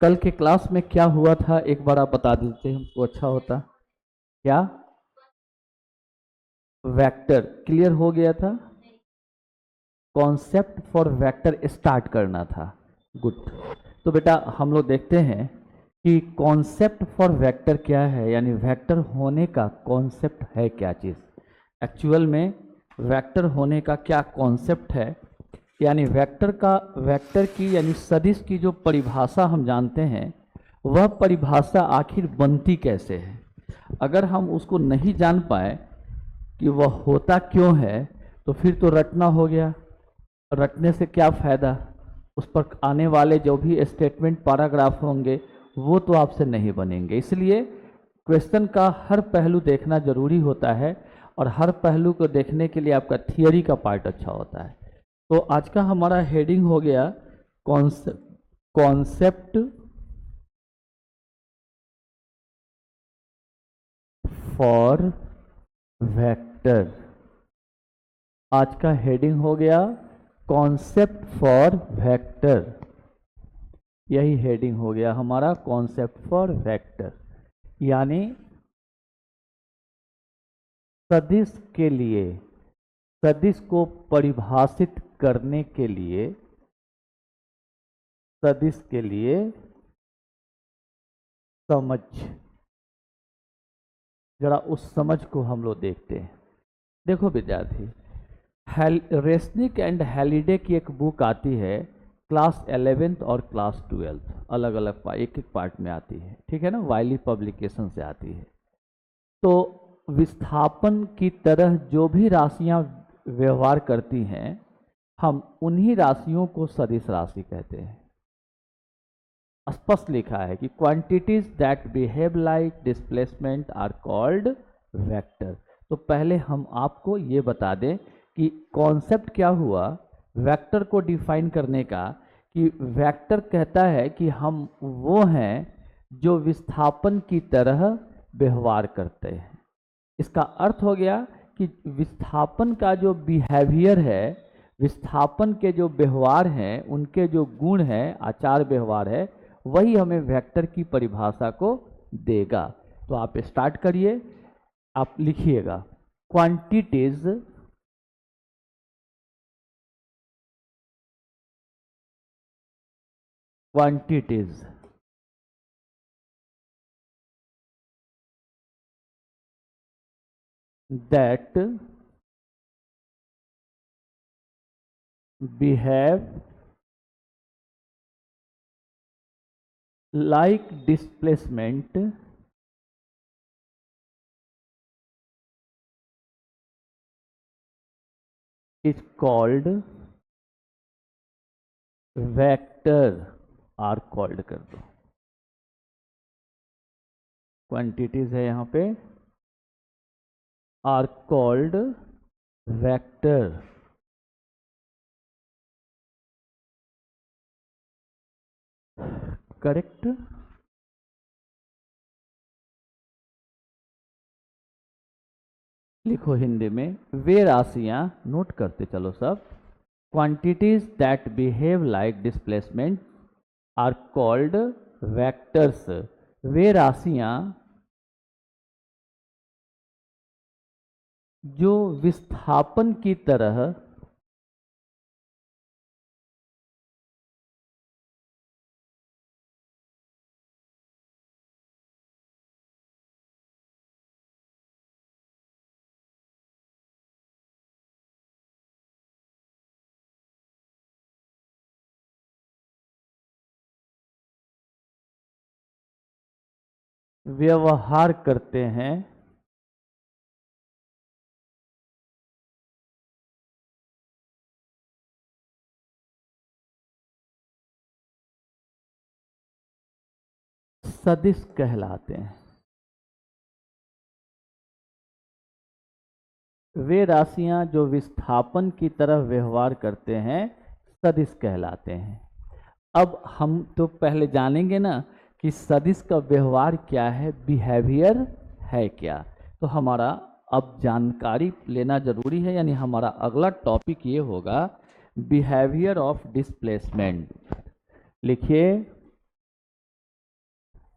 कल के क्लास में क्या हुआ था एक बार आप बता देते हमको, अच्छा होता। क्या वेक्टर क्लियर हो गया था? कॉन्सेप्ट फॉर वेक्टर स्टार्ट करना था। गुड। तो बेटा हम लोग देखते हैं कि कॉन्सेप्ट फॉर वेक्टर क्या है, यानी वेक्टर होने का कॉन्सेप्ट है क्या चीज़। एक्चुअल में वेक्टर होने का क्या कॉन्सेप्ट है, यानी वेक्टर की यानी सदिश की जो परिभाषा हम जानते हैं, वह परिभाषा आखिर बनती कैसे है। अगर हम उसको नहीं जान पाए कि वह होता क्यों है, तो फिर तो रटना हो गया। रटने से क्या फ़ायदा, उस पर आने वाले जो भी स्टेटमेंट पैराग्राफ होंगे वो तो आपसे नहीं बनेंगे। इसलिए क्वेश्चन का हर पहलू देखना जरूरी होता है, और हर पहलू को देखने के लिए आपका थियरी का पार्ट अच्छा होता है। तो आज का हमारा हेडिंग हो गया कॉन्सेप्ट फॉर वेक्टर। आज का हेडिंग हो गया कॉन्सेप्ट फॉर वेक्टर। यही हेडिंग हो गया हमारा कॉन्सेप्ट फॉर वेक्टर, यानी सदिश के लिए, सदिश को परिभाषित करने के लिए, सदिश के लिए समझ। जरा उस समझ को हम लोग देखते हैं। देखो विद्यार्थी, रेसनिक एंड हैलिडे की एक बुक आती है, क्लास 11th और क्लास 12th, अलग अलग एक एक पार्ट में आती है, ठीक है ना, वाइली पब्लिकेशन से आती है। तो विस्थापन की तरह जो भी राशियां व्यवहार करती हैं, हम उन्हीं राशियों को सदिश राशि कहते हैं। स्पष्ट लिखा है कि quantities that behave like displacement are called vector. तो पहले हम आपको ये बता दें कि कॉन्सेप्ट क्या हुआ वेक्टर को डिफाइन करने का, कि वेक्टर कहता है कि हम वो हैं जो विस्थापन की तरह व्यवहार करते हैं। इसका अर्थ हो गया कि विस्थापन का जो बिहेवियर है, विस्थापन के जो व्यवहार हैं, उनके जो गुण हैं, आचार व्यवहार है, वही हमें वेक्टर की परिभाषा को देगा। तो आप स्टार्ट करिए, आप लिखिएगा quantities quantities that behave like displacement is called vector, are called कर दो। क्वांटिटीज है यहाँ पे, आर कॉल्ड वेक्टर। करेक्ट। लिखो हिंदी में, वे राशियां, नोट करते चलो सब, quantities that behave like displacement are called vectors. वे राशियां जो विस्थापन की तरह व्यवहार करते हैं, सदिश कहलाते हैं। वे राशियां जो विस्थापन की तरह व्यवहार करते हैं सदिश कहलाते हैं। अब हम तो पहले जानेंगे ना कि सदिश का व्यवहार क्या है, बिहेवियर है क्या। तो हमारा अब जानकारी लेना जरूरी है, यानी हमारा अगला टॉपिक ये होगा बिहेवियर ऑफ डिस्प्लेसमेंट। लिखिए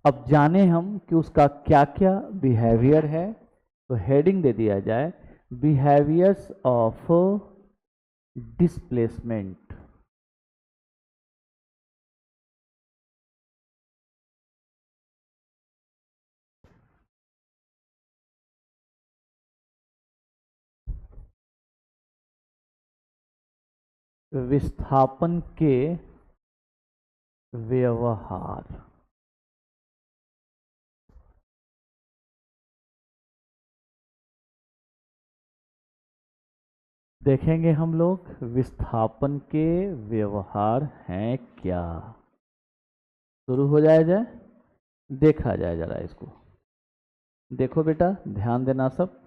अब जाने हम कि उसका क्या क्या बिहेवियर है, तो हेडिंग दे दिया जाए बिहेवियर्स ऑफ डिस्प्लेसमेंट। विस्थापन के व्यवहार। देखेंगे हम लोग विस्थापन के व्यवहार हैं क्या। शुरू हो जाए देखा जाए जरा इसको। देखो बेटा ध्यान देना सब।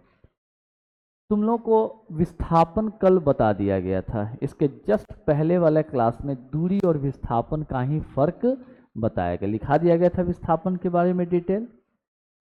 तुम लोग को विस्थापन कल बता दिया गया था, इसके जस्ट पहले वाले क्लास में दूरी और विस्थापन का ही फर्क बताया गया, लिखा दिया गया था विस्थापन के बारे में डिटेल।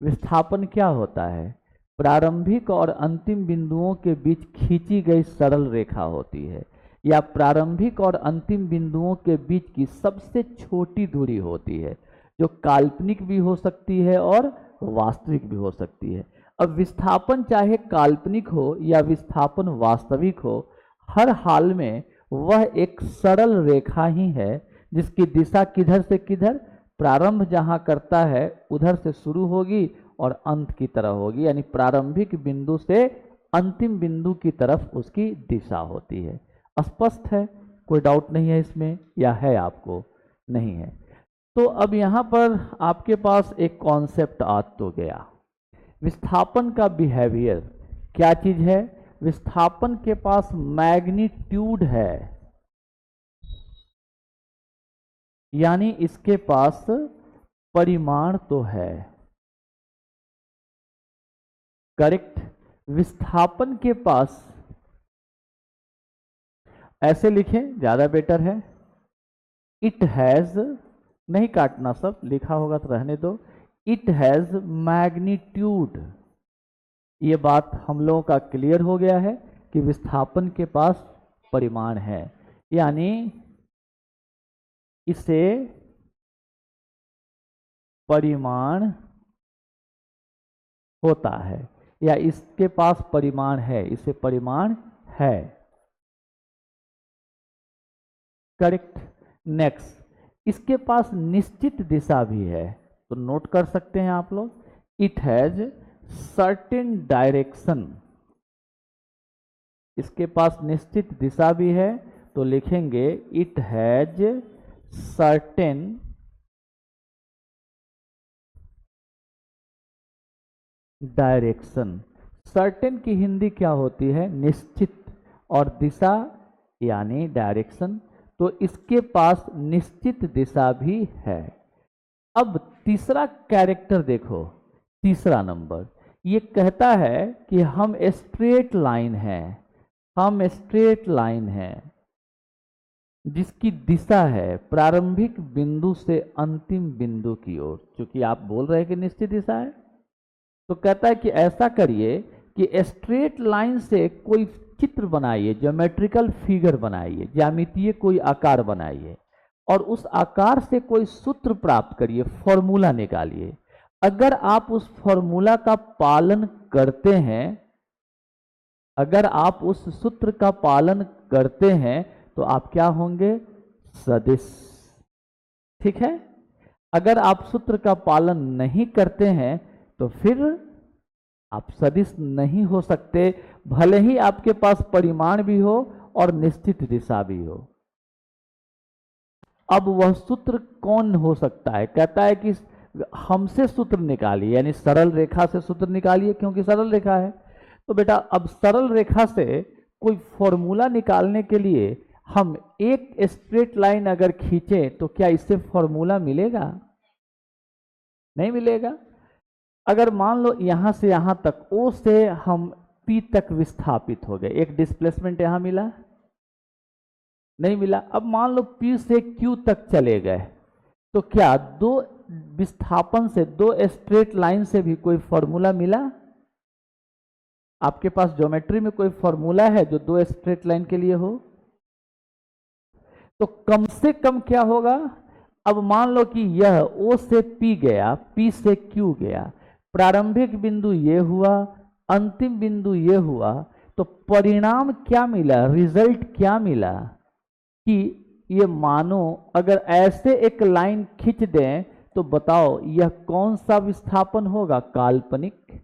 विस्थापन क्या होता है? प्रारंभिक और अंतिम बिंदुओं के बीच खींची गई सरल रेखा होती है, या प्रारंभिक और अंतिम बिंदुओं के बीच की सबसे छोटी दूरी होती है, जो काल्पनिक भी हो सकती है और वास्तविक भी हो सकती है। अब विस्थापन चाहे काल्पनिक हो या विस्थापन वास्तविक हो, हर हाल में वह एक सरल रेखा ही है जिसकी दिशा किधर से किधर, प्रारंभ जहां करता है उधर से शुरू होगी और अंत की तरह होगी, यानी प्रारंभिक बिंदु से अंतिम बिंदु की तरफ उसकी दिशा होती है। स्पष्ट है? कोई डाउट नहीं है इसमें, या है आपको? नहीं है। तो अब यहाँ पर आपके पास एक कॉन्सेप्ट आ तो गया, विस्थापन का बिहेवियर क्या चीज है? विस्थापन के पास मैग्नीट्यूड है, यानी इसके पास परिमाण तो है। करेक्ट। विस्थापन के पास, ऐसे लिखें ज्यादा बेटर है, इट हैज, नहीं काटना सब, लिखा होगा तो रहने दो, इट हैज मैग्नीट्यूड। ये बात हम लोगों का क्लियर हो गया है कि विस्थापन के पास परिमाण है, यानी इसे परिमाण होता है, या इसके पास परिमाण है, इसे परिमाण है। करेक्ट। नेक्स्ट, इसके पास निश्चित दिशा भी है, तो नोट कर सकते हैं आप लोग, इट हैज सर्टेन डायरेक्शन। इसके पास निश्चित दिशा भी है, तो लिखेंगे it has certain direction. Certain की हिंदी क्या होती है? निश्चित, और दिशा यानी डायरेक्शन, तो इसके पास निश्चित दिशा भी है। अब तीसरा कैरेक्टर देखो, तीसरा नंबर, ये कहता है कि हम स्ट्रेट लाइन है, हम स्ट्रेट लाइन है जिसकी दिशा है प्रारंभिक बिंदु से अंतिम बिंदु की ओर। क्योंकि आप बोल रहे हैं कि निश्चित दिशा है, तो कहता है कि ऐसा करिए कि स्ट्रेट लाइन से कोई चित्र बनाइए, ज्योमेट्रिकल फिगर बनाइए, ज्यामितीय कोई आकार बनाइए, और उस आकार से कोई सूत्र प्राप्त करिए, फॉर्मूला निकालिए। अगर आप उस फॉर्मूला का पालन करते हैं, अगर आप उस सूत्र का पालन करते हैं, तो आप क्या होंगे? सदिश। ठीक है। अगर आप सूत्र का पालन नहीं करते हैं तो फिर आप सदिश नहीं हो सकते, भले ही आपके पास परिमाण भी हो और निश्चित दिशा भी हो। अब वह सूत्र कौन हो सकता है? कहता है कि हमसे सूत्र निकालिए, यानी सरल रेखा से सूत्र निकालिए, क्योंकि सरल रेखा है। तो बेटा अब सरल रेखा से कोई फॉर्मूला निकालने के लिए हम एक स्ट्रेट लाइन अगर खींचें तो क्या इससे फॉर्मूला मिलेगा? नहीं मिलेगा। अगर मान लो यहां से यहां तक O से हम P तक विस्थापित हो गए, एक डिस्प्लेसमेंट यहां मिला, नहीं मिला। अब मान लो P से Q तक चले गए, तो क्या दो विस्थापन से, दो स्ट्रेट लाइन से भी कोई फॉर्मूला मिला? आपके पास ज्योमेट्री में कोई फॉर्मूला है जो दो स्ट्रेट लाइन के लिए हो? तो कम से कम क्या होगा? अब मान लो कि यह O से P गया, P से Q गया, प्रारंभिक बिंदु ये हुआ, अंतिम बिंदु ये हुआ, तो परिणाम क्या मिला, रिजल्ट क्या मिला कि ये मानो अगर ऐसे एक लाइन खींच दें तो बताओ यह कौन सा विस्थापन होगा, काल्पनिक।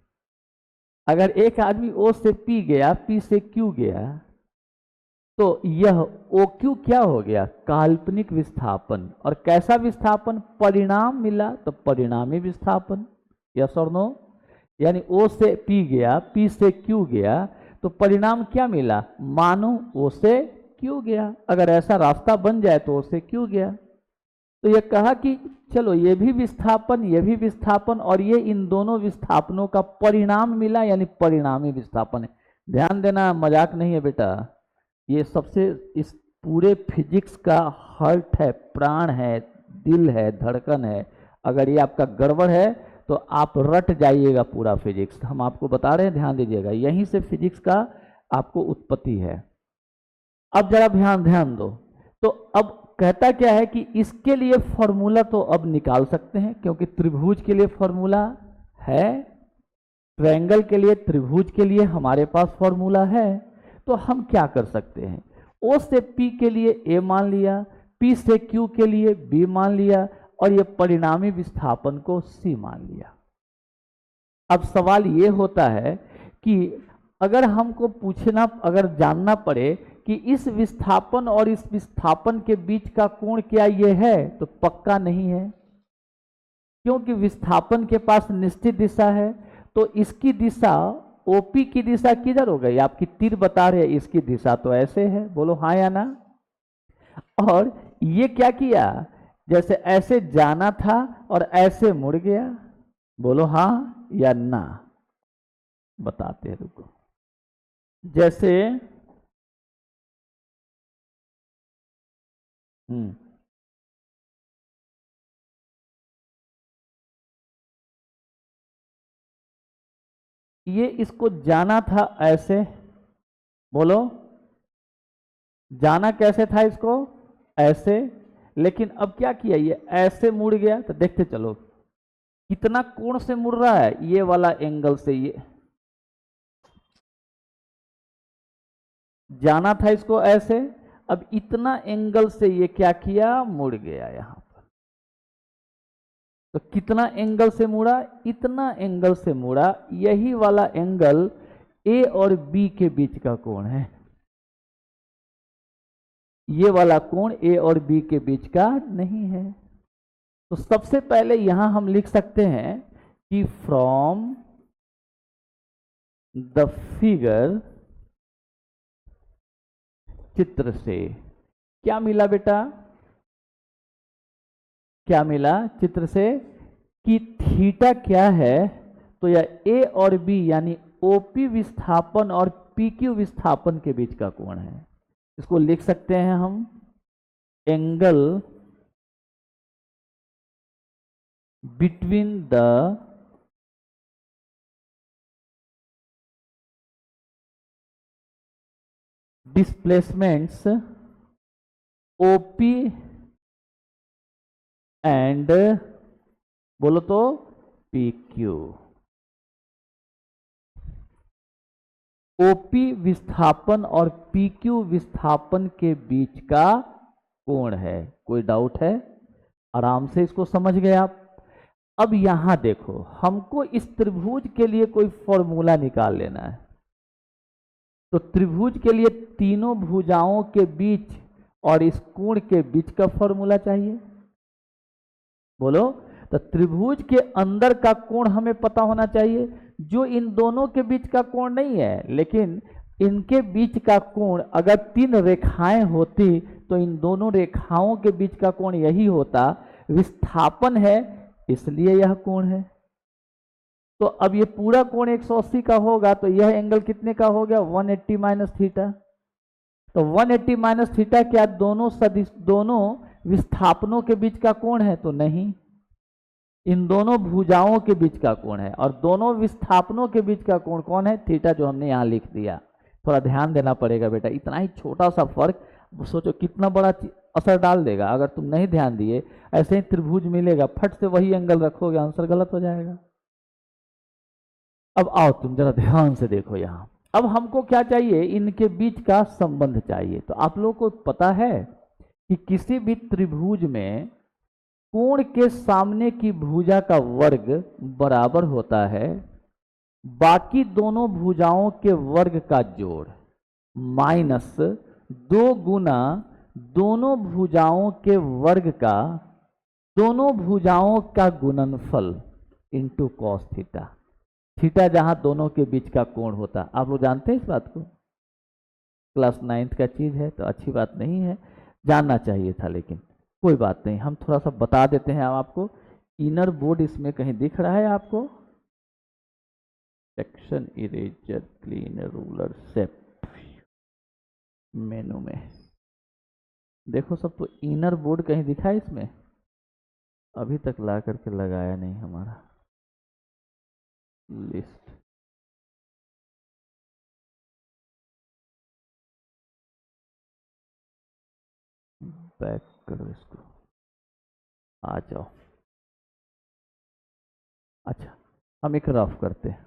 अगर एक आदमी O से P गया, P से Q गया, तो यह OQ क्या हो गया, काल्पनिक विस्थापन। और कैसा विस्थापन, परिणाम मिला तो परिणामी विस्थापन, यस और नो। यानी O से P गया, P से Q गया, तो परिणाम क्या मिला, मानो O से Q गया। अगर ऐसा रास्ता बन जाए तो O से Q गया। तो यह कहा कि चलो ये भी विस्थापन, ये भी विस्थापन, और ये इन दोनों विस्थापनों का परिणाम मिला, यानी परिणामी विस्थापन है। ध्यान देना, मजाक नहीं है बेटा, ये सबसे इस पूरे फिजिक्स का हार्ट है, प्राण है, दिल है, धड़कन है। अगर ये आपका गड़बड़ है तो आप रट जाइएगा पूरा फिजिक्स। हम आपको बता रहे हैं, ध्यान दीजिएगा, यहीं से फिजिक्स का आपको उत्पत्ति है। अब जरा ध्यान दो। तो अब कहता क्या है कि इसके लिए फॉर्मूला तो अब निकाल सकते हैं, क्योंकि त्रिभुज के लिए फॉर्मूला है, ट्रायंगल के लिए, त्रिभुज के लिए हमारे पास फॉर्मूला है। तो हम क्या कर सकते हैं, O से P के लिए A मान लिया, P से Q के लिए B मान लिया, और ये परिणामी विस्थापन को C मान लिया। अब सवाल ये होता है कि अगर हमको पूछना, अगर जानना पड़े कि इस विस्थापन और इस विस्थापन के बीच का कोण क्या ये है, तो पक्का नहीं है, क्योंकि विस्थापन के पास निश्चित दिशा है। तो इसकी दिशा, OP की दिशा किधर हो गई, आपकी तीर बता रहे, इसकी दिशा तो ऐसे है, बोलो हाँ या ना। और ये क्या किया, जैसे ऐसे जाना था और ऐसे मुड़ गया, बोलो हाँ या ना, बताते हैं, रुको। जैसे ये इसको जाना था ऐसे, बोलो जाना कैसे था इसको, ऐसे, लेकिन अब क्या किया, ये ऐसे मुड़ गया। तो देखते चलो कितना कोण से मुड़ रहा है, ये वाला एंगल से। ये जाना था इसको ऐसे, अब इतना एंगल से ये क्या किया, मुड़ गया यहां पर। तो कितना एंगल से मुड़ा, इतना एंगल से मुड़ा। यही वाला एंगल A और B के बीच का कोण है, ये वाला कोण A और B के बीच का नहीं है। तो सबसे पहले यहां हम लिख सकते हैं कि फ्रॉम द फिगर, चित्र से क्या मिला बेटा, क्या मिला चित्र से, कि थीटा क्या है, तो यह A और B यानी OP विस्थापन और PQ विस्थापन के बीच का कोण है। इसको लिख सकते हैं हम angle between the displacements OP and, बोलो तो PQ। OP विस्थापन और PQ विस्थापन के बीच का कोण है। कोई डाउट है, आराम से इसको समझ गए आप। अब यहां देखो, हमको इस त्रिभुज के लिए कोई फॉर्मूला निकाल लेना है। तो त्रिभुज के लिए तीनों भुजाओं के बीच और इस कोण के बीच का फॉर्मूला चाहिए, बोलो। तो त्रिभुज के अंदर का कोण हमें पता होना चाहिए, जो इन दोनों के बीच का कोण नहीं है, लेकिन इनके बीच का कोण, अगर तीन रेखाएं होती तो इन दोनों रेखाओं के बीच का कोण यही होता। विस्थापन है इसलिए यह कोण है। तो अब ये पूरा कोण 180 का होगा, तो यह एंगल कितने का हो गया, 180 माइनस थीटा। तो 180 माइनस थीटा क्या दोनों विस्थापनों के बीच का कोण है, तो नहीं, इन दोनों भुजाओं के बीच का कोण है। और दोनों विस्थापनों के बीच का कोण कौन है, थीटा, जो हमने यहां लिख दिया। थोड़ा ध्यान देना पड़ेगा बेटा, इतना ही छोटा सा फर्क सोचो कितना बड़ा असर डाल देगा। अगर तुम नहीं ध्यान दिए, ऐसे ही त्रिभुज मिलेगा, फट से वही एंगल रखोगे, आंसर गलत हो जाएगा। अब आओ तुम जरा ध्यान से देखो यहाँ। अब हमको क्या चाहिए, इनके बीच का संबंध चाहिए। तो आप लोगों को पता है कि किसी भी त्रिभुज में कोण के सामने की भुजा का वर्ग बराबर होता है बाकी दोनों भुजाओं के वर्ग का जोड़ माइनस 2 गुना दोनों भुजाओं के वर्ग का दोनों भुजाओं का गुणनफल इंटू कॉस थीटा। थीटा जहां दोनों के बीच का कोण होता। आप लोग जानते हैं इस बात को, क्लास 9th का चीज है तो अच्छी बात नहीं है, जानना चाहिए था, लेकिन कोई बात नहीं, हम थोड़ा सा बता देते हैं। आपको इनर बोर्ड इसमें कहीं दिख रहा है आपको? Section eraser cleaner ruler shape मेनू में देखो सब। तो इनर बोर्ड कहीं दिखा है इसमें? अभी तक ला करके लगाया नहीं हमारा लिस्ट। बैक करो इसको, आ जाओ। अच्छा, हम एक रफ करते हैं,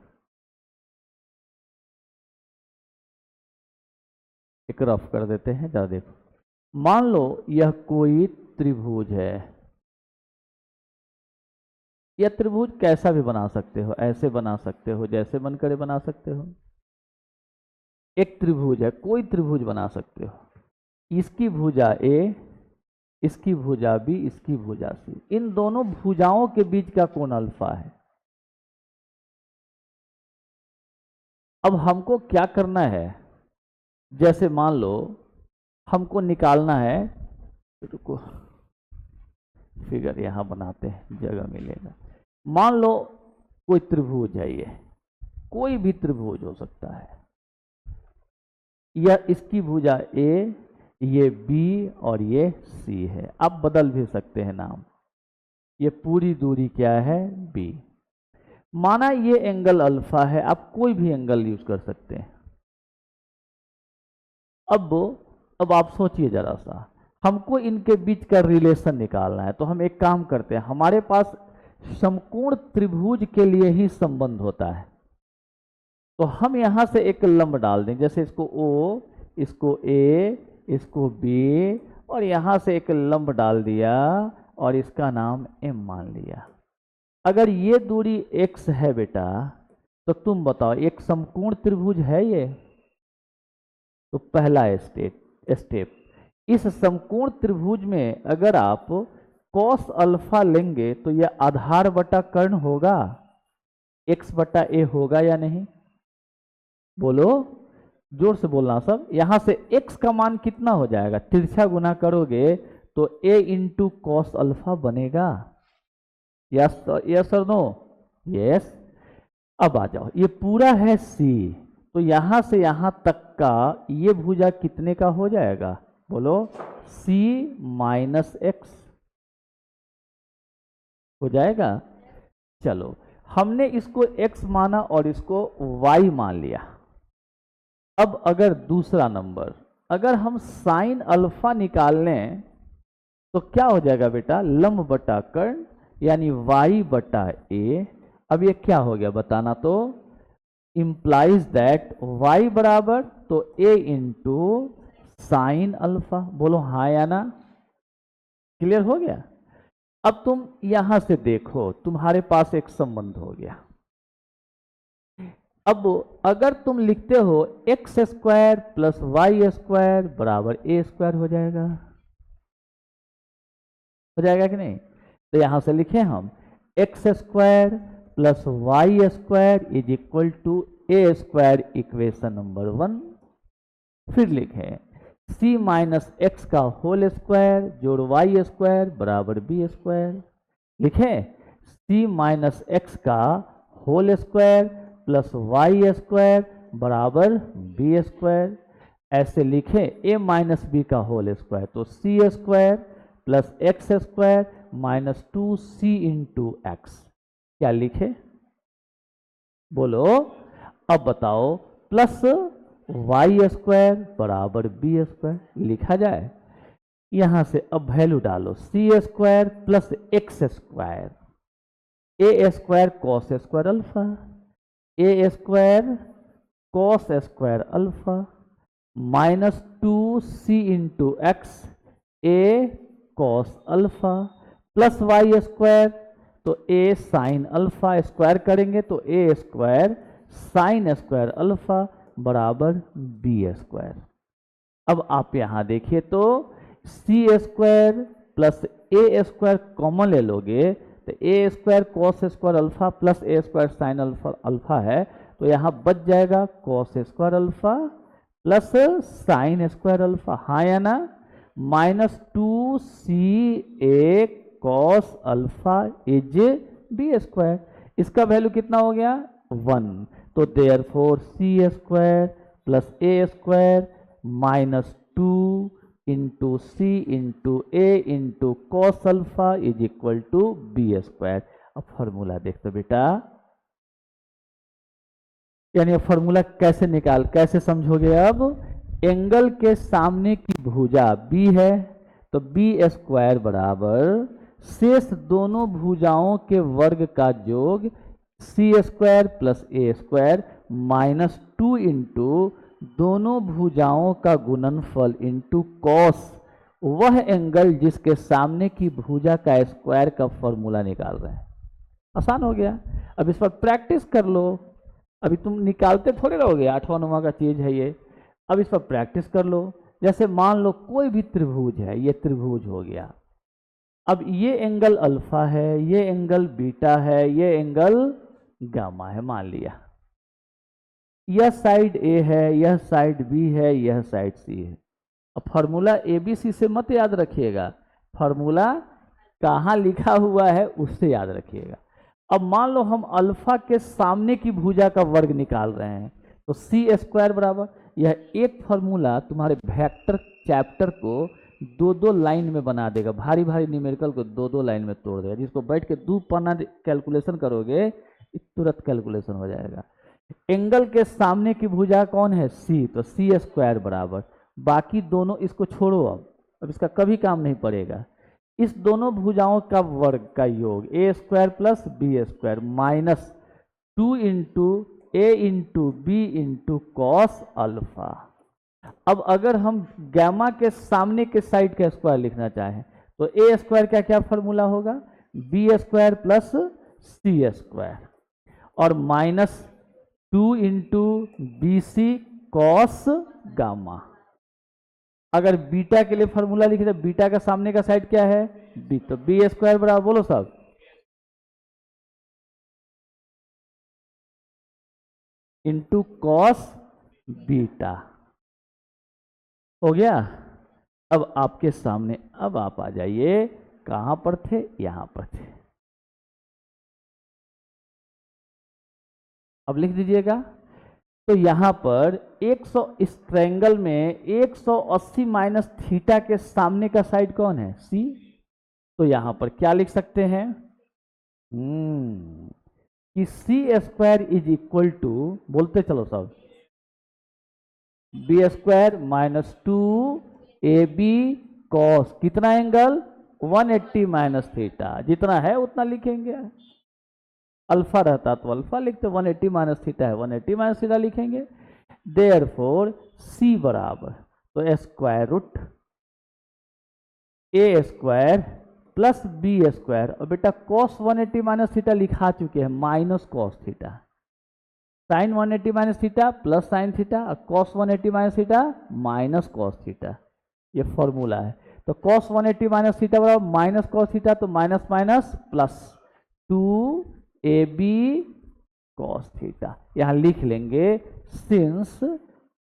एक रफ कर देते हैं। जरा देखो, मान लो यह कोई त्रिभुज है। यह त्रिभुज कैसा भी बना सकते हो, ऐसे बना सकते हो, जैसे मन करे बना सकते हो। एक त्रिभुज है, कोई त्रिभुज बना सकते हो। इसकी भुजा ए, इसकी भुजा बी, इसकी भुजा सी, इन दोनों भुजाओं के बीच का कोण अल्फा है। अब हमको क्या करना है, जैसे मान लो हमको निकालना है, रुको फिगर यहां बनाते हैं, जगह मिलेगा। मान लो कोई त्रिभुज है, ये कोई भी त्रिभुज हो सकता है। यह इसकी भुजा ए, ये बी और ये सी है। आप बदल भी सकते हैं नाम। ये पूरी दूरी क्या है, बी। माना ये एंगल अल्फा है, आप कोई भी एंगल यूज कर सकते हैं। अब आप सोचिए जरा सा, हमको इनके बीच का रिलेशन निकालना है। तो हम एक काम करते हैं, हमारे पास समकोण त्रिभुज के लिए ही संबंध होता है। तो हम यहां से एक लंब डाल दें, जैसे इसको ओ, इसको ए, इसको बी, और यहां से एक लंब डाल दिया और इसका नाम एम मान लिया। अगर ये दूरी x है बेटा, तो तुम बताओ एक समकोण त्रिभुज है ये? तो पहला स्टेप, इस समकोण त्रिभुज में अगर आप cos अल्फा लेंगे तो यह आधार बटा कर्ण होगा, x बटा ए होगा या नहीं? बोलो, जोर से बोलना सब। यहां से x का मान कितना हो जाएगा, तिरछा गुना करोगे तो a इंटू कॉस अल्फा बनेगा। यस यस और नो? यस। अब आ जाओ, ये पूरा है c, तो यहां से यहां तक का ये भुजा कितने का हो जाएगा, बोलो? c माइनस एक्स हो जाएगा। चलो, हमने इसको x माना और इसको y मान लिया। अब अगर दूसरा नंबर, अगर हम साइन अल्फा निकाल लें तो क्या हो जाएगा बेटा, लंब बटा कर्ण यानी y बटा ए। अब ये क्या हो गया बताना तो? इंप्लाइज दैट y बराबर तो a इंटू साइन अल्फा। बोलो हाँ या ना? क्लियर हो गया? अब तुम यहां से देखो, तुम्हारे पास एक संबंध हो गया। अब अगर तुम लिखते हो x square plus y square बराबर ए स्क्वायर हो जाएगा, हो जाएगा कि नहीं? तो यहां से लिखे हम x square plus y square is equal to a square, equation number 1। फिर लिखे सी माइनस एक्स का होल स्क्वायर जोड़ वाई स्क्वायर बराबर बी स्क्वायर। लिखे सी माइनस एक्स का whole square plus y square बराबर बी स्क्वायर। ऐसे लिखे ए माइनस बी का होल स्क्वायर तो c square plus x square minus 2c into x. क्या लिखे बोलो? अब बताओ, प्लस वाई स्क्वायर बराबर बी स्क्वायर लिखा जाए। यहां से अब वैल्यू डालो, c square plus x square, a square cos square alpha, a square cos square alpha minus 2c into x a cos alpha plus y square, तो a sine alpha square करेंगे तो a square sine square alpha बराबर b square. अब आप यहां देखिए तो c square plus a square common ले लोगे तो a square cos square alpha plus a square sine alpha alpha है, तो यहां बच जाएगा cos square alpha plus sine square alpha, हाँ या ना, minus 2c a cos alpha is b square. इसका वैल्यू कितना हो गया 1, तो therefore c square plus a square minus 2 into c into a into cos alpha is equal to b square. अब formula देख दो बेटा, यानी फॉर्मूला कैसे समझोगे। अब एंगल के सामने की भुजा बी है तो बी स्क्वायर बराबर शेष दोनों भुजाओं के वर्ग का योग सी square plus a square minus 2 into दोनों भुजाओं का गुणनफल इंटू कॉस वह एंगल जिसके सामने की भुजा का स्क्वायर का फॉर्मूला निकाल रहे हैं। आसान हो गया। अब इस पर प्रैक्टिस कर लो, अभी तुम निकालते थोड़े रहोगे, 8वां 9वां का चीज है ये। अब इस पर प्रैक्टिस कर लो। जैसे मान लो कोई भी त्रिभुज है, ये त्रिभुज हो गया। अब ये एंगल अल्फा है, ये एंगल बीटा है, ये एंगल गामा है मान लिया। यह साइड ए है, यह साइड बी है, यह साइड सी है। अब फॉर्मूला ए बी सी से मत याद रखिएगा, फॉर्मूला कहाँ लिखा हुआ है उससे याद रखिएगा। अब मान लो हम अल्फा के सामने की भुजा का वर्ग निकाल रहे हैं, तो सी स्क्वायर बराबर, यह एक फॉर्मूला तुम्हारे वेक्टर चैप्टर को दो दो लाइन में बना देगा, भारी भारी न्यूमेरिकल को दो दो लाइन में तोड़ देगा, जिसको बैठ के 2 पन्ना कैलकुलेशन करोगे तुरंत कैलकुलेशन हो जाएगा। एंगल के सामने की भुजा कौन है सी, तो सी स्क्वायर बराबर, बाकी दोनों इसको छोड़ो, अब इसका कभी काम नहीं पड़ेगा। इस दोनों भुजाओं का वर्ग का योग a square plus b square minus 2 into a into b into cos alpha. अब अगर हम गैमा के सामने के साइड का स्क्वायर लिखना चाहें तो ए स्क्वायर का क्या फॉर्मूला होगा, b square plus c square और minus 2 into b c cos gamma. अगर बीटा के लिए फॉर्मूला लिखे तो बीटा का सामने का साइड क्या है बी, तो बी स्क्वायर बराबर, बोलो सब, इंटू कॉस बीटा हो गया। अब आपके सामने, अब आप आ जाइए, कहां पर थे, यहां पर थे। अब लिख दीजिएगा, तो यहां पर 100 इस ट्रायंगल में 180 माइनस थीटा के सामने का साइड कौन है सी, तो यहां पर क्या लिख सकते हैं कि c square is equal to, बोलते चलो सब, b square minus 2 a b cos कितना एंगल 180 माइनस थीटा, जितना है उतना लिखेंगे। अल्फा रहता तो अल्फा लिखते, 180 माइनस थीटा है 180 माइनस थीटा लिखेंगे। देयरफॉर सी बराबर, तो square root a square plus b square, और बेटा कॉस 180 माइनस थीटा लिखा चुके हैं, minus cos theta, sine 180 minus theta plus sine theta, और cos 180 minus theta minus cos theta, ये फॉर्मूला है। तो कॉस 180 माइनस थीटा बराबर माइनस कॉस थीटा, तो minus minus plus 2 a b cos theta. यहां लिख लेंगे since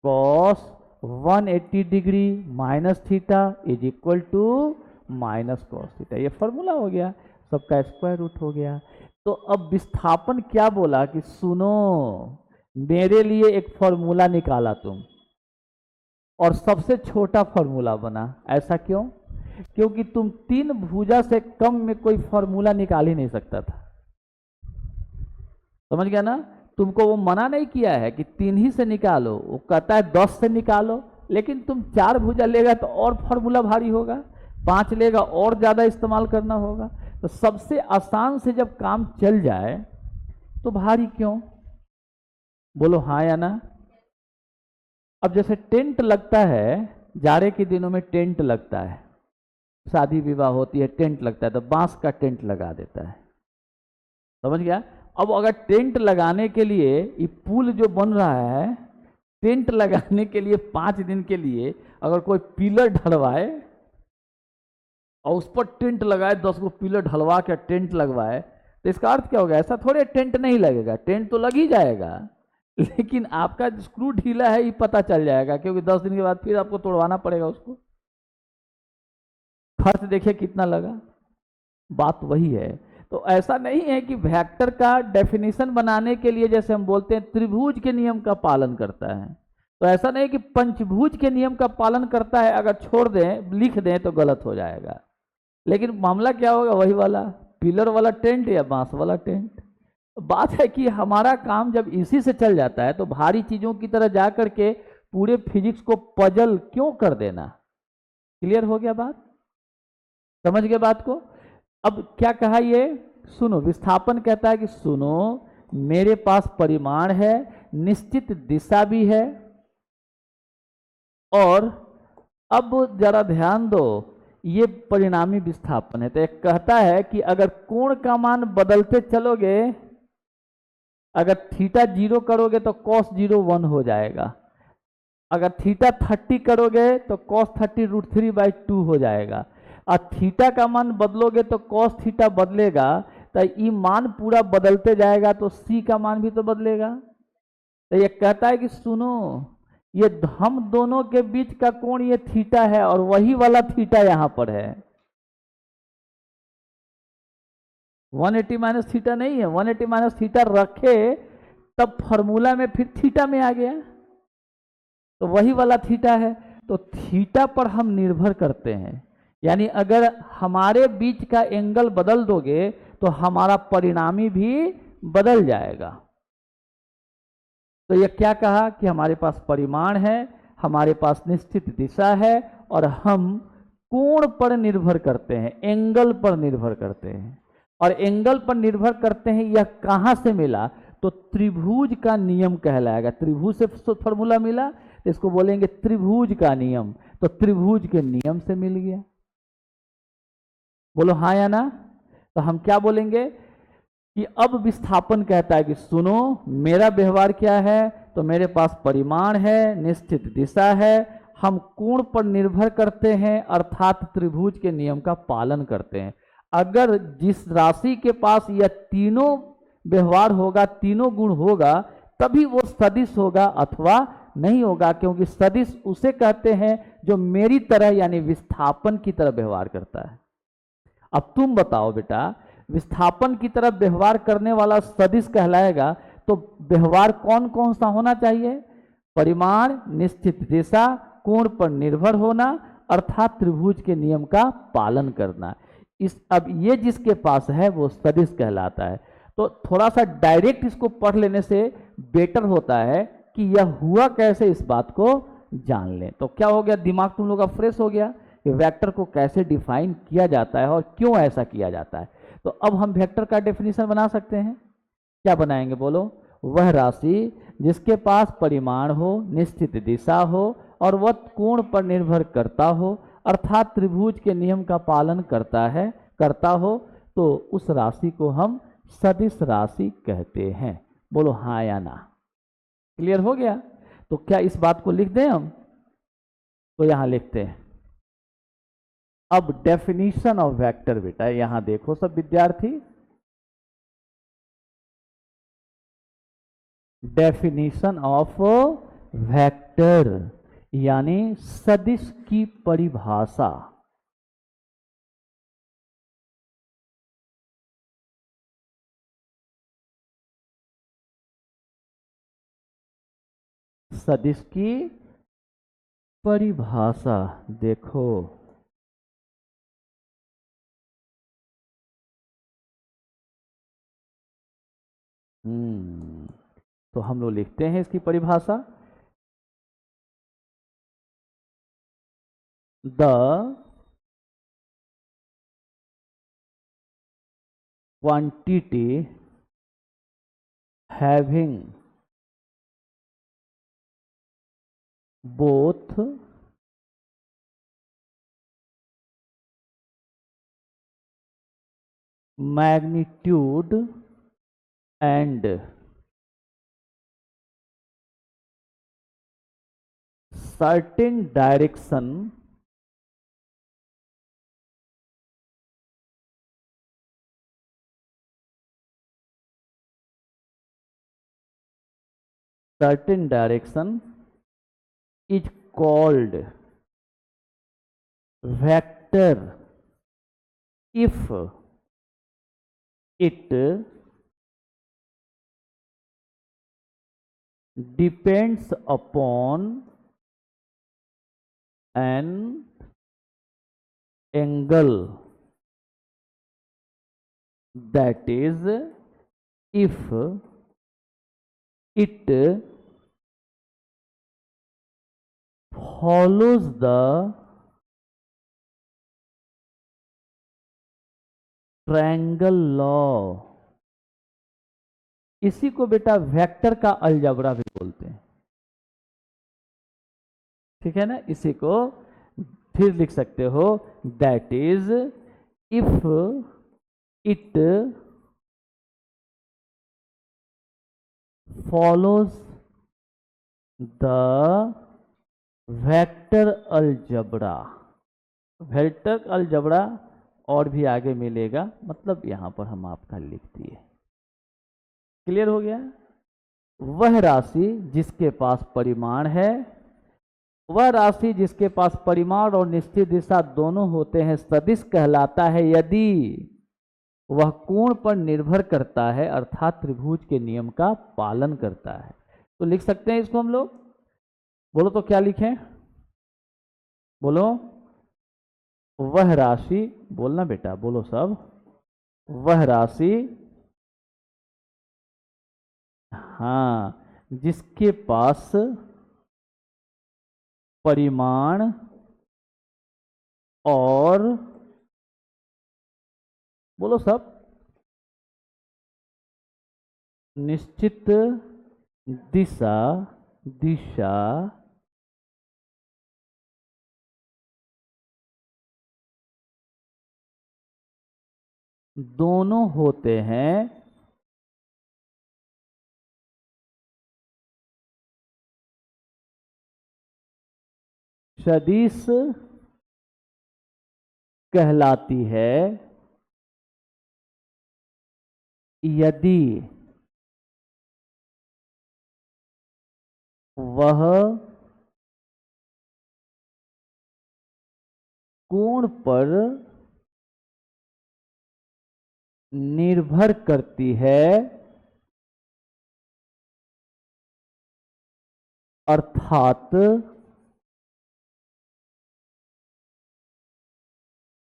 cos 180 degree minus theta is equal to minus cos theta, ये formula हो गया, सबका स्क्वायर रूट हो गया। तो अब विस्थापन क्या बोला कि सुनो, मेरे लिए एक फॉर्मूला निकाला तुम, और सबसे छोटा फॉर्मूला बना। ऐसा क्यों? क्योंकि तुम 3 भुजा से कम में कोई फॉर्मूला निकाल ही नहीं सकता था, समझ गया ना। तुमको वो मना नहीं किया है कि 3 ही से निकालो, वो कहता है 10 से निकालो, लेकिन तुम 4 भुजा लेगा तो और फॉर्मूला भारी होगा, 5 लेगा और ज़्यादा इस्तेमाल करना होगा। तो सबसे आसान से जब काम चल जाए तो भारी क्यों? बोलो हाँ या ना। अब जैसे टेंट लगता है, जाड़े के दिनों में टेंट लगता है, शादी विवाह होती है, टेंट लगता है, तो बांस का टेंट लगा देता है, समझ गया। अब अगर टेंट लगाने के लिए ये पुल जो बन रहा है, टेंट लगाने के लिए 5 दिन के लिए अगर कोई पिलर ढलवाए और उस पर टेंट लगाए, 10 गो पिलर ढलवा के टेंट लगवाए, तो इसका अर्थ क्या होगा? ऐसा थोड़े टेंट नहीं लगेगा, टेंट तो लग ही जाएगा, लेकिन आपका स्क्रू ढीला है ये पता चल जाएगा, क्योंकि 10 दिन के बाद फिर आपको तोड़वाना पड़ेगा उसको। खर्च देखिए कितना लगा। बात वही है। तो ऐसा नहीं है कि वेक्टर का डेफिनेशन बनाने के लिए जैसे हम बोलते हैं त्रिभुज के नियम का पालन करता है, तो ऐसा नहीं कि पंचभुज के नियम का पालन करता है, अगर छोड़ दें लिख दें तो गलत हो जाएगा। लेकिन मामला क्या होगा? वही वाला पिलर वाला टेंट या बांस वाला टेंट। बात है कि हमारा काम जब इसी से चल जाता है तो भारी चीजों की तरह जा करके पूरे फिजिक्स को पजल क्यों कर देना? क्लियर हो गया बात? समझ गए बात को? अब क्या कहा ये? सुनो, विस्थापन कहता है कि सुनो, मेरे पास परिमाण है, निश्चित दिशा भी है, और अब जरा ध्यान दो, ये परिणामी विस्थापन है। तो एक कहता है कि अगर कोण का मान बदलते चलोगे, अगर थीटा 0 करोगे तो कॉस 0 1 हो जाएगा, अगर थीटा 30 करोगे तो कॉस 30√3/2 हो जाएगा, और थीटा का मान बदलोगे तो कॉस थीटा बदलेगा, तो ये मान पूरा बदलते जाएगा, तो सी का मान भी तो बदलेगा। तो ये कहता है कि सुनो, ये हम दोनों के बीच का कोण ये थीटा है, और वही वाला थीटा यहां पर है। 180 माइनस थीटा नहीं है, 180 माइनस थीटा रखे तब फॉर्मूला में फिर थीटा में आ गया, तो वही वाला थीटा है। तो थीटा पर हम निर्भर करते हैं, यानी अगर हमारे बीच का एंगल बदल दोगे तो हमारा परिणामी भी बदल जाएगा। तो ये क्या कहा कि हमारे पास परिमाण है, हमारे पास निश्चित दिशा है, और हम कोण पर निर्भर करते हैं, एंगल पर निर्भर करते हैं। और एंगल पर निर्भर करते हैं, यह कहां से मिला? तो त्रिभुज का नियम कहलाएगा। त्रिभुज से फॉर्मूला मिला तो इसको बोलेंगे त्रिभुज का नियम। तो त्रिभुज के नियम से मिल गया। बोलो हाँ या ना। तो हम क्या बोलेंगे कि अब विस्थापन कहता है कि सुनो, मेरा व्यवहार क्या है? तो मेरे पास परिमाण है, निश्चित दिशा है, हम कोण पर निर्भर करते हैं, अर्थात त्रिभुज के नियम का पालन करते हैं। अगर जिस राशि के पास यह तीनों व्यवहार होगा, तीनों गुण होगा, तभी वो सदिश होगा अथवा नहीं होगा, क्योंकि सदिश उसे कहते हैं जो मेरी तरह यानी विस्थापन की तरह व्यवहार करता है। अब तुम बताओ बेटा, विस्थापन की तरह व्यवहार करने वाला सदिश कहलाएगा, तो व्यवहार कौन कौन सा होना चाहिए? परिमाण, निश्चित दिशा, कोण पर निर्भर होना, अर्थात त्रिभुज के नियम का पालन करना। अब ये जिसके पास है वो सदिश कहलाता है। तो थोड़ा सा डायरेक्ट इसको पढ़ लेने से बेटर होता है कि यह हुआ कैसे, इस बात को जान लें। तो क्या हो गया, दिमाग तुम लोग का फ्रेश हो गया कि वेक्टर को कैसे डिफाइन किया जाता है और क्यों ऐसा किया जाता है। तो अब हम वेक्टर का डेफिनेशन बना सकते हैं। क्या बनाएंगे बोलो? वह राशि जिसके पास परिमाण हो, निश्चित दिशा हो, और वह कोण पर निर्भर करता हो, अर्थात त्रिभुज के नियम का पालन करता हो, तो उस राशि को हम सदिश राशि कहते हैं। बोलो हाँ या ना। क्लियर हो गया? तो क्या इस बात को लिख दें हम? तो यहां लिखते हैं। अब डेफिनेशन ऑफ वेक्टर बेटा यहां देखो सब विद्यार्थी, डेफिनेशन ऑफ वेक्टर यानी सदिश की परिभाषा। सदिश की परिभाषा देखो, तो हम लोग लिखते हैं इसकी परिभाषा, the quantity having both magnitude and certain direction is called vector if it depends upon an angle, that is, if it follows the triangle law. इसी को बेटा वेक्टर का अलजबरा भी बोलते हैं, ठीक है ना। इसी को फिर लिख सकते हो, that is if it follows the vector algebra. Vector algebra और भी आगे मिलेगा, मतलब यहां पर हम आपका लिख दिए। क्लियर हो गया। वह राशि जिसके पास परिमाण है, वह राशि जिसके पास परिमाण और निश्चित दिशा दोनों होते हैं सदिश कहलाता है यदि वह कोण पर निर्भर करता है, अर्थात त्रिभुज के नियम का पालन करता है। तो लिख सकते हैं इसको हम लोग, बोलो तो क्या लिखें, बोलो। वह राशि, बोलना बेटा, बोलो सब। वह राशि, हाँ, जिसके पास परिमाण और, बोलो सब, निश्चित दिशा दोनों होते हैं सदिश कहलाती है यदि वह कोण पर निर्भर करती है, अर्थात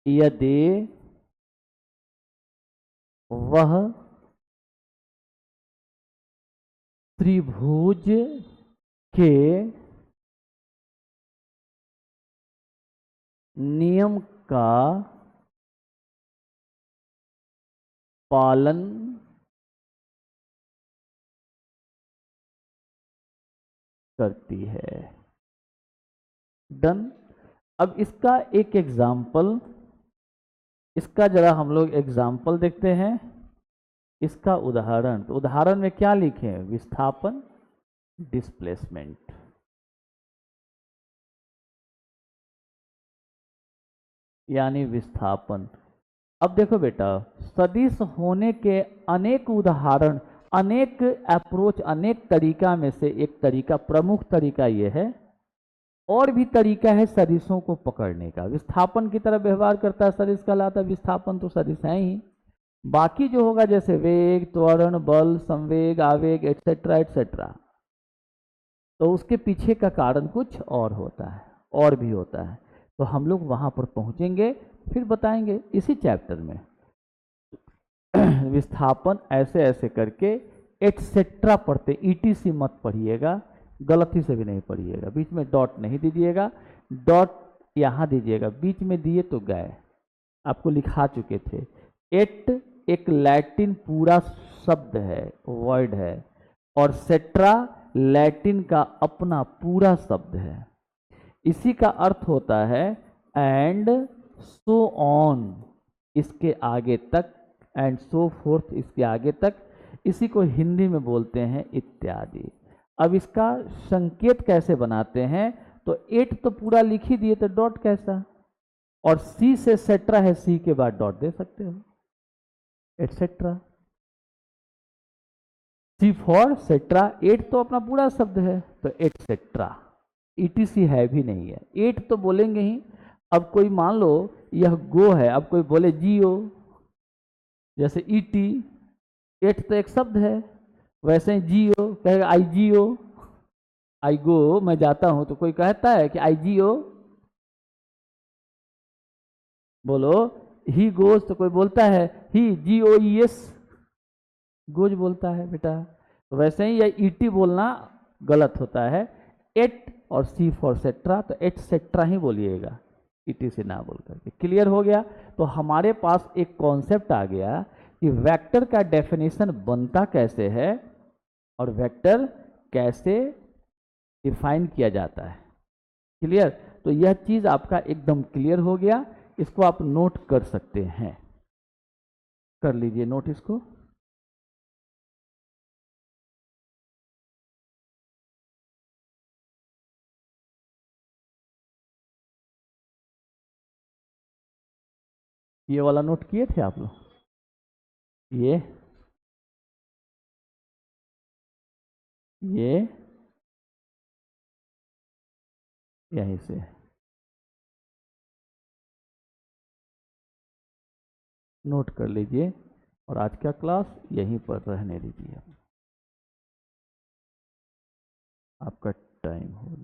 यदि वह त्रिभुज के नियम का पालन करती है। डन। अब इसका एक एग्जाम्पल, इसका जरा हम लोग एग्जाम्पल देखते हैं, इसका उदाहरण। तो उदाहरण में क्या लिखें, विस्थापन, डिस्प्लेसमेंट। यानी विस्थापन। अब देखो बेटा, सदिश होने के अनेक उदाहरण, अनेक अप्रोच, अनेक तरीका में से एक तरीका, प्रमुख तरीका यह है, और भी तरीका है सदिशों को पकड़ने का। विस्थापन की तरह व्यवहार करता है सदिश कहलाता है, विस्थापन तो सदिश है ही। बाकी जो होगा जैसे वेग, त्वरण, बल, संवेग, आवेग, एटसेट्रा एटसेट्रा, तो उसके पीछे का कारण कुछ और होता है, और भी होता है। तो हम लोग वहां पर पहुंचेंगे, फिर बताएंगे इसी चैप्टर में। विस्थापन ऐसे ऐसे करके एटसेट्रा पढ़ते, ईटीसी मत पढ़िएगा, गलती से भी नहीं पढ़िएगा, बीच में डॉट नहीं दीजिएगा, डॉट यहाँ दीजिएगा, बीच में दिए तो गए, आपको लिखा चुके थे। एट एक लैटिन पूरा शब्द है, वर्ड है, और सेट्रा लैटिन का अपना पूरा शब्द है। इसी का अर्थ होता है एंड सो ऑन, इसके आगे तक, एंड सो फोर्थ इसके आगे तक, इसी को हिंदी में बोलते हैं इत्यादि। अब इसका संकेत कैसे बनाते हैं, तो एट तो पूरा लिख ही दिए, तो डॉट कैसा, और सी से सेट्रा है, सी के बाद डॉट दे सकते हो, एटसेट्रा। सी फॉर सेट्रा, एट तो अपना पूरा शब्द है, तो एटसेट्रा, ईटीसी है भी नहीं है, एट तो बोलेंगे ही। अब कोई मान लो यह गो है, अब कोई बोले जियो, जैसे ईटी, एट तो एक शब्द है, वैसे ही जियो कहेगा आई जियो, आई गो मैं जाता हूं, तो कोई कहता है कि आई जियो, बोलो ही गोज, तो कोई बोलता है ही GOES, गोज बोलता है बेटा। तो वैसे ही यह ईटी बोलना गलत होता है, एट और सी फॉर सेट्रा, तो एटसेट्रा ही बोलिएगा, ईटी से ना बोल करके। क्लियर हो गया। तो हमारे पास एक कॉन्सेप्ट आ गया कि वेक्टर का डेफिनेशन बनता कैसे है और वेक्टर कैसे डिफाइन किया जाता है। क्लियर। तो यह चीज़ आपका एकदम क्लियर हो गया, इसको आप नोट कर सकते हैं, कर लीजिए नोट इसको। ये वाला नोट किए थे आप लोग, ये यहीं से नोट कर लीजिए, और आज का क्लास यहीं पर रहने दीजिए, आपका टाइम हो